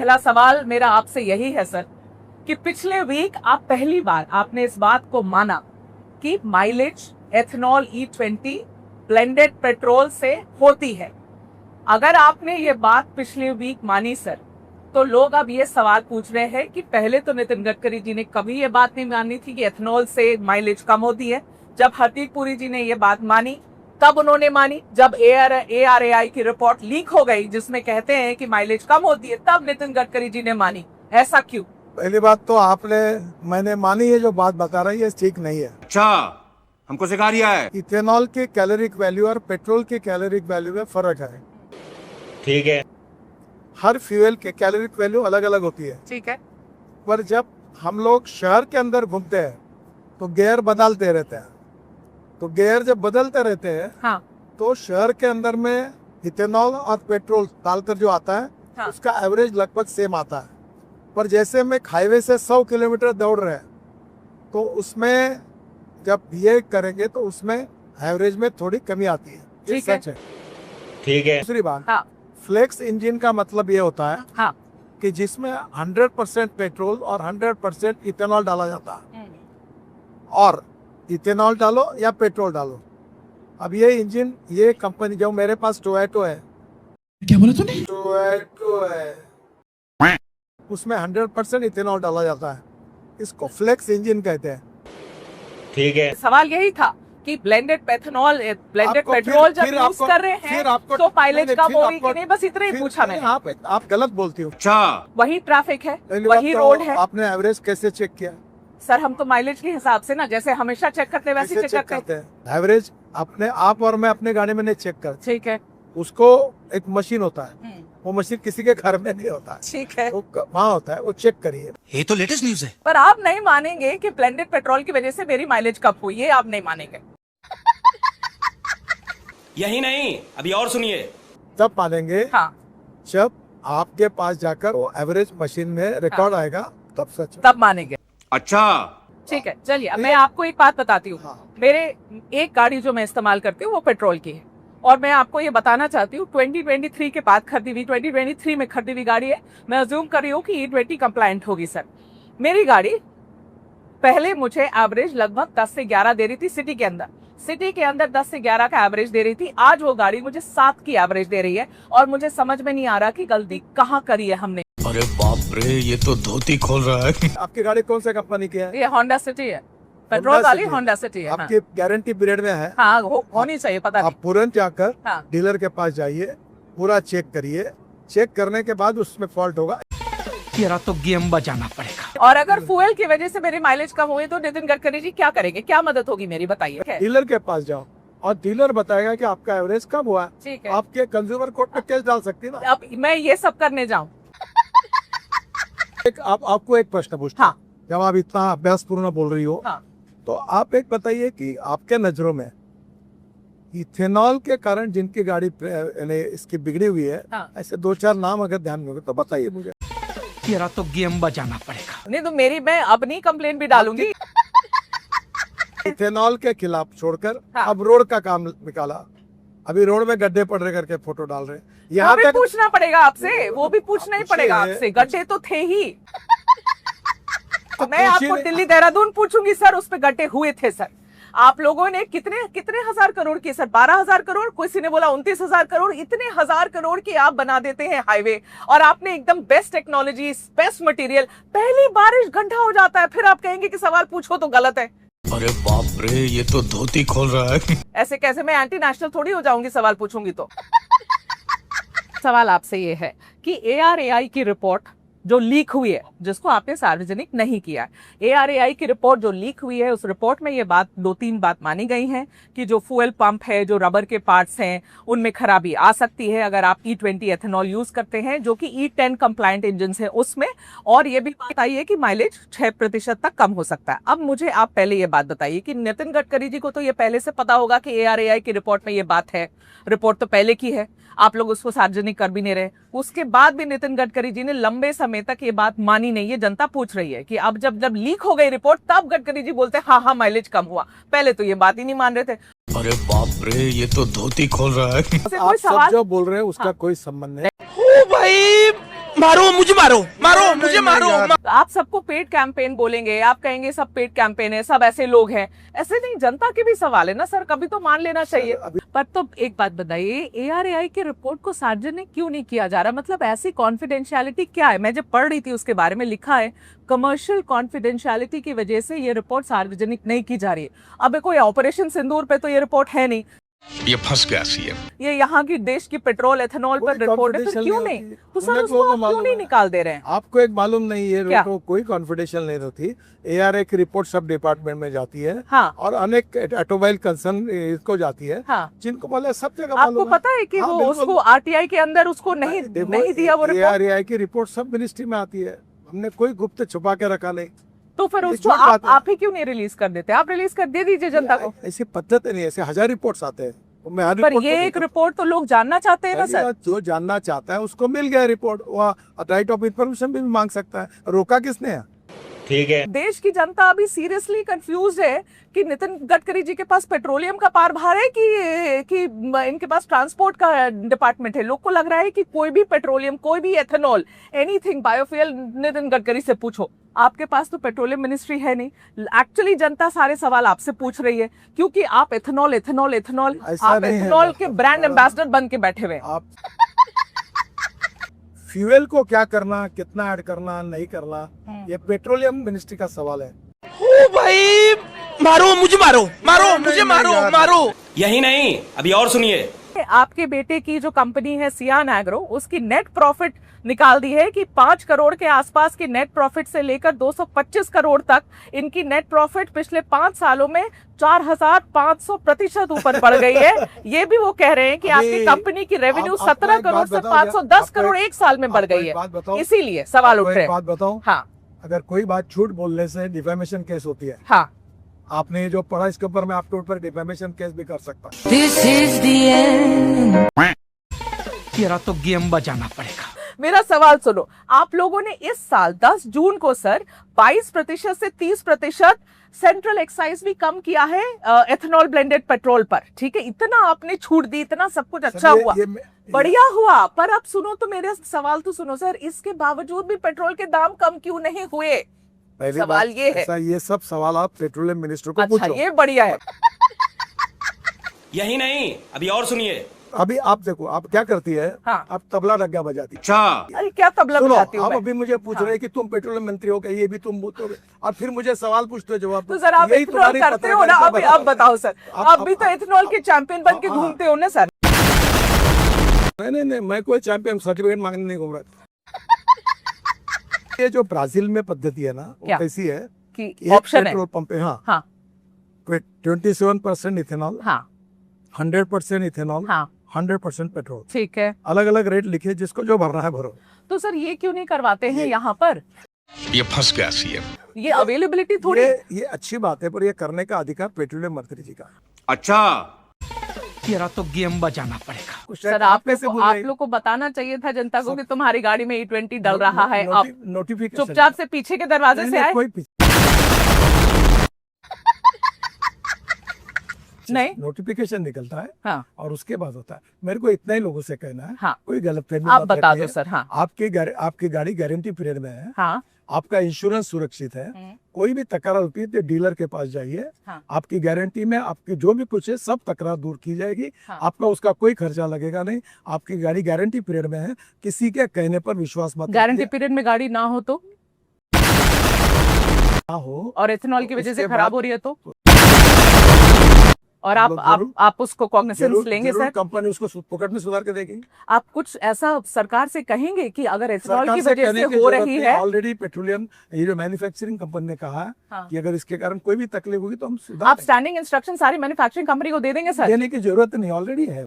पहला सवाल मेरा आपसे यही है सर कि पिछले वीक आप पहली बार आपने इस बात को माना कि mileage ethanol E20 blended petrol से होती है। अगर आपने ये बात पिछले वीक मानी सर, तो लोग अब ये सवाल पूछ रहे हैं कि पहले तो नितिन गडकरी जी ने कभी ये बात नहीं मानी थी कि एथेनॉल से माइलेज कम होती है। जब हरदीप पुरी जी ने ये बात मानी तब उन्होंने मानी, जब ARAI की रिपोर्ट लीक हो गई जिसमें कहते हैं कि माइलेज कम होती है तब नितिन गडकरी जी ने मानी। ऐसा क्यों? पहली बात तो मैंने मानी है, जो बात बता रही है ठीक नहीं है। अच्छा, हमको सिखा रिया है। इथेनॉल की कैलोरिक वैल्यू और पेट्रोल की कैलोरिक वैल्यू में फर्क है। ठीक है, हर फ्यूल के कैलोरिक वैल्यू अलग अलग होती है। ठीक है, पर जब हम लोग शहर के अंदर घूमते हैं तो गियर बदलते रहते हैं, तो गियर जब बदलते रहते हैं हाँ, तो शहर के अंदर में इथेनॉल और पेट्रोल डालकर जो आता है हाँ, उसका एवरेज लगभग सेम आता है। पर जैसे हम हाईवे से 100 किलोमीटर दौड़ रहे हैं तो उसमें जब ये करेंगे तो उसमें एवरेज में थोड़ी कमी आती है। ये ठीक है। सच है। ठीक है। दूसरी बात, हाँ, फ्लेक्स इंजन का मतलब ये होता है हाँ, कि जिसमें 100% पेट्रोल और 100% इथेनॉल डाला जाता है। और इथेनॉल डालो या पेट्रोल डालो, अब ये इंजन, ये कंपनी, जो मेरे पास टोयोटो है, क्या बोला तूने? टोयोटो है, उसमें 100% इथेनॉल डाला जाता है। इसको फ्लेक्स इंजन कहते हैं। ठीक है। सवाल यही था कि ब्लेंडेड आपको पेट्रोल जब फिर यूज आपको- कर रहे फिर आपको- हैं तो माइलेज नहीं, कम फिर होगी आपको- कि नहीं, बस इतना ही पूछा मैंने। आप गलत बोलती हो। अच्छा, वही ट्रैफिक है, पहली बात वही तो रोड है आपने एवरेज कैसे चेक किया? सर। हम तो माइलेज के हिसाब से ना, जैसे हमेशा चेक करते हैं वैसे कैसे चेक करते हैं। हैं? एवरेज अपने आप और मैं अपने गाड़ी में नहीं चेक करता। ठीक है, उसको एक मशीन होता है, वो मशीन किसी के घर में नहीं होता है, ठीक है। वो वहाँ होता है, वो चेक करिए। ये तो लेटेस्ट न्यूज है। पर आप नहीं मानेंगे कि ब्लेंडेड पेट्रोल की वजह से मेरी माइलेज कम हुई, ये आप नहीं मानेंगे। यही नहीं, अभी और सुनिए। तब मानेंगे हाँ, जब आपके पास जाकर वो एवरेज मशीन में रिकॉर्ड आएगा, तब सच है। तब मानेंगे। अच्छा, ठीक है, चलिए अब मैं आपको एक बात बताती हूँ। हाँ। मेरे एक गाड़ी जो मैं इस्तेमाल करती हूँ वो पेट्रोल की है, और मैं आपको ये बताना चाहती हूँ 2023 के बाद खरीदी हुई, 2023 में खरीदी हुई गाड़ी है। मैं अज्यूम कर रही हूँ कि E20 कंप्लायंट होगी सर। मेरी गाड़ी पहले मुझे एवरेज लगभग 10 से 11 दे रही थी सिटी के अंदर 10 से 11 का एवरेज दे रही थी। आज वो गाड़ी मुझे 7 की एवरेज दे रही है, और मुझे समझ में नहीं आ रहा कि गलती कहाँ करी है हमने। अरे बाप रे, ये तो धोती खोल रहा है। आपकी गाड़ी कौन सी कंपनी की है? ये होंडा सिटी है, पेट्रोल वाली होंडा सिटी है। आपकी गारंटी पीरियड में है। हाँ, होनी चाहिए, पता नहीं। आप तुरंत जाकर हाँ। डीलर के पास जाइए, पूरा चेक करिए। चेक करने के बाद उसमें फॉल्ट होगा। तेरा तो गेम बजाना पड़ेगा। और अगर फ्यूल की वजह से मेरी माइलेज कम हुई तो नितिन गडकरी जी क्या करेंगे? क्या मदद होगी मेरी, बताइए। डीलर के पास जाओ और डीलर बताएगा कि आपका एवरेज कम हुआ है। ठीक है। आपके कंज्यूमर कोर्ट में केस डाल सकती है ना। अब मैं ये सब करने जाऊं? आपको एक प्रश्न पूछता हूं। हाँ। जब आप इतना अभ्यासपूर्ण बोल रही हो, हाँ, तो आप एक बताइए कि आपके नजरों में इथेनॉल के कारण जिनकी गाड़ी इसकी बिगड़ी हुई है, हाँ। ऐसे 2-4 नाम अगर ध्यान में होंगे तो बताइए मुझे। तेरा तो गेम बजाना पड़ेगा। नहीं तो मैं अब नहीं कंप्लेन भी डालूंगी। इथेनॉल के खिलाफ छोड़कर हाँ। अब रोड का काम निकाला। अभी रोड में गड्ढे पड़ रहे करके फोटो डाल रहे हैं। वो यहाँ भी तक पूछना पड़ेगा आपसे, वो भी पूछना ही पड़ेगा पूछिए, आपसे। गड्ढे तो थे ही। तो मैं पूछिए आपको नहीं। दिल्ली देहरादून पूछूंगी सर, उस पे गड्ढे हुए थे सर। आप लोगों ने कितने कितने हजार करोड़ की सर, 12,000 करोड़, किसी ने बोला 29,000 करोड़, इतने हजार करोड़ की आप बना देते हैं हाईवे, और आपने एकदम बेस्ट टेक्नोलॉजी, बेस्ट मटेरियल, पहली बारिश गड्ढा हो जाता है, फिर आप कहेंगे कि सवाल पूछो तो गलत है। अरे बाप रे, ये तो धोती खोल रहा है। ऐसे कैसे? मैं एंटी नेशनल थोड़ी हो जाऊंगी सवाल पूछूंगी तो। सवाल आपसे ये है कि ARAI की रिपोर्ट जो लीक हुई है, जिसको आपने सार्वजनिक नहीं किया है, ARAI की रिपोर्ट जो लीक हुई है, उस रिपोर्ट में ये बात 2-3 बात मानी गई हैं कि जो फ्यूल पंप है, जो रबर के पार्ट्स हैं, उनमें खराबी आ सकती है अगर आप E20 एथेनॉल यूज करते हैं, जो कि E10 कंप्लायंट इंजन है उसमें। और ये भी बताइए कि माइलेज 6% तक कम हो सकता है। अब मुझे आप पहले ये बात बताइए कि नितिन गडकरी जी को तो ये पहले से पता होगा कि ARAI की रिपोर्ट में ये बात है, रिपोर्ट तो पहले की है, आप लोग उसको सार्वजनिक कर भी नहीं रहे। उसके बाद भी नितिन गडकरी जी ने लंबे समय तक ये बात मानी नहीं है। जनता पूछ रही है कि अब जब लीक हो गई रिपोर्ट, तब गडकरी जी बोलते हैं हाँ माइलेज कम हुआ। पहले तो ये बात ही नहीं मान रहे थे। अरे बाप रे, ये तो धोती खोल रहा है। से कोई आप सब सवाल जो बोल रहे हैं उसका कोई संबंध नहीं। आप सबको पेड कैंपेन बोलेंगे, आप कहेंगे सब पेड कैंपेन है, सब ऐसे लोग हैं। ऐसे नहीं, जनता के भी सवाल है ना सर, कभी तो मान लेना चाहिए। पर तो एक बात बताइए, ARAI की रिपोर्ट को सार्वजनिक क्यों नहीं किया जा रहा? मतलब ऐसी कॉन्फिडेंशियलिटी क्या है? मैं जब पढ़ रही थी उसके बारे में लिखा है कमर्शियल कॉन्फिडेंशियलिटी की वजह से ये रिपोर्ट सार्वजनिक नहीं की जा रही है। अब कोई ऑपरेशन सिंदूर पे तो ये रिपोर्ट है नहीं, ये फंस गया सीएम। ये यहाँ की देश की पेट्रोल एथेनॉल पर कोई रिपोर्ट है, तो confidential क्यों नहीं नहीं? होती। तो सर उन्हें उसको लोगों को आप क्यों मालूम नहीं है। निकाल दे रहे हैं? आपको एक मालूम नहीं, ये क्या? तो कोई कॉन्फिडेंशियल नहीं होती। ARAI की रिपोर्ट सब डिपार्टमेंट में जाती है। हाँ। और अनेक ऑटोमोबाइल कंसर्न इसको जाती है। हाँ। जिनको मालूम सब जगह आपको मालूम है। पता है कि हाँ, वो बिल्कुल। उसको RTI के अंदर उसको नहीं देखो, नहीं दिया वो रिपोर्ट, ARAI की रिपोर्ट सब मिनिस्ट्री में आती है। हमने कोई गुप्त छुपा के रखा नहीं। तो फिर ये उसको झूठ बात है। आप ही क्यों नहीं रिलीज कर देते? आप रिलीज कर दे दीजिए जनता को। ऐसी पद्धति नहीं है, ऐसे 1000 रिपोर्ट्स आते हैं। तो मैं हर पर रिपोर्ट ये को एक रिपोर्ट तो लोग जानना चाहते हैं ना पहली सर। बात, जो जानना चाहता है उसको मिल गया रिपोर्ट। वह राइट ऑफ इंफॉर्मेशन भी मांग सकता है। रोका किसने है? ठीक है। देश की जनता अभी सीरियसली कंफ्यूज है कि नितिन गडकरी जी के पास पेट्रोलियम का पारभार है कि इनके पास ट्रांसपोर्ट का डिपार्टमेंट है। लोग को लग रहा है कि कोई भी पेट्रोलियम, कोई भी ethanol, anything biofuel Nitin Gadkari से पूछो। आपके पास तो पेट्रोलियम मिनिस्ट्री है नहीं। एक्चुअली जनता सारे सवाल आपसे पूछ रही है क्योंकि आप एथेनॉल एथेनॉल एथेनॉल ऐसा आप नहीं है। एथेनॉल के ब्रांड एम्बेसडर बन के बैठे हुए हैं। आप फ्यूल को क्या करना, कितना ऐड करना, नहीं करना, ये पेट्रोलियम मिनिस्ट्री का सवाल है। यही नहीं, अभी और सुनिए। आपके बेटे की जो कंपनी है सियान एग्रो, उसकी नेट प्रॉफिट निकाल दी है कि 5 करोड़ के आसपास की नेट प्रॉफिट से लेकर 225 करोड़ तक इनकी नेट प्रॉफिट पिछले 5 सालों में 4500% ऊपर बढ़ गई है। ये भी वो कह रहे हैं कि आपकी कंपनी की रेवेन्यू आपको 17 एक बात करोड़ से बताओ, 510 आपको करोड़ एक- एक साल में बढ़ आपको गई एक बात बताओ। है। इसीलिए सवाल उठ आपको रहे एक हैं। बात बताओ, हाँ अगर कोई बात झूठ बोलने से डिफेमेशन केस होती है। हाँ, आपने जो पढ़ा इसके ऊपर मैं आपके ऊपर डिफेमेशन केस भी कर सकता हूँ। तेरा तो गेम बजाना पड़ेगा। मेरा सवाल सुनो। आप लोगों ने इस साल 10 जून को सर 22% से 30% सेंट्रल एक्साइज भी कम किया है एथेनॉल ब्लेंडेड पेट्रोल पर। ठीक है, इतना आपने छूट दी, इतना सब कुछ अच्छा हुआ, बढ़िया हुआ। पर अब सुनो तो, मेरे सवाल तो सुनो सर, इसके बावजूद भी पेट्रोल के दाम कम क्यों नहीं हुए? पहली सवाल बात, ये है। ऐसा ये सब सवाल आप पेट्रोलियम मिनिस्टर को अच्छा, पूछो। ये बढ़िया है। यही नहीं, अभी और सुनिए। अभी आप देखो, आप क्या करती है? हाँ। आप तबला डग्गा बजाती है। अच्छा। अरे क्या तबला सुनो, बजाती हूँ आप मैं? अभी मुझे पूछ रहे हैं कि तुम पेट्रोलियम मंत्री हो गए, ये भी तुम बोलते हो, और फिर मुझे सवाल पूछते हो जवाब। तो सर आप यही इथेनॉल तुम्हारी करते हो ना? पत्रकारिता अब बताओ सर, आप भी तो इथेनॉल के चैंपियन बन के हाँ। घूमते हो ना सर? नहीं, मैं कोई चैंपियन सर्टिफिकेट मांगने नहीं घूम रहा। ये जो ब्राजील में पद्धति है ना, वो क्या? कैसी है कि एक ऑप्शन है। पेट्रोल पंप पे, हाँ, हाँ 27% इथेनॉल, हाँ 100% इथेनॉल, हाँ, 100% पेट्रोल। ठीक है। अलग अलग रेट लिखे, जिसको जो भरना है भरो। तो सर ये क्यों नहीं करवाते हैं यहाँ पर? ये फंस गया सीएम। ये अवेलेबिलिटी थोड़ी। ये अच्छी बात है, पर ये करने का अधिकार पेट्रोलियम मंत्री जी का है। अच्छा। तेरा तो गेम बजाना पड़ेगा। कुछ सर आप कैसे बोल आप रहे हैं? लोग को बताना चाहिए था जनता को कि तुम्हारी गाड़ी में E20 डल रहा है। आप नोटिफिकेशन चुपचाप से पीछे के दरवाजे से आए। कोई नहीं। नोटिफिकेशन निकलता है हाँ और उसके बाद होता है। मेरे को इतना ही लोगों से कहना है, हाँ। कोई गलतफहमी आप मत बता रखिए। दो सर। हाँ आपकी गाड़ी गारंटी पीरियड में है, हाँ आपका इंश्योरेंस सुरक्षित है। कोई भी तकरार होती है तो डीलर के पास जाइए। हाँ। आपकी गारंटी में आपकी जो भी कुछ है सब तकरार दूर की जाएगी। हाँ। आपका उसका कोई खर्चा लगेगा नहीं। आपकी गाड़ी गारंटी पीरियड में है, किसी के कहने पर विश्वास मत गारंटी रखिए। पीरियड में गाड़ी ना हो तो, ना हो और इथेनॉल की वजह से उसके खराब बाद- हो रही है तो, और आप उसको कॉग्निसेंस लेंगे सर? कंपनी उसको पॉकेट में सुधार के देगी। आप कुछ ऐसा सरकार से कहेंगे कि अगर एथेनॉल सरकार की से वजह कहने से की हो जरूरत रही नहीं। है। ऑलरेडी पेट्रोलियम, ये जो मैन्युफैक्चरिंग कंपनी ने कहा है हाँ। कि अगर इसके कारण कोई भी तकलीफ होगी तो हम आप सुधार स्टैंडिंग इंस्ट्रक्शन सारी मैन्युफैक्चरिंग कंपनी को दे देंगे सर? देने की जरूरत नहीं, ऑलरेडी है।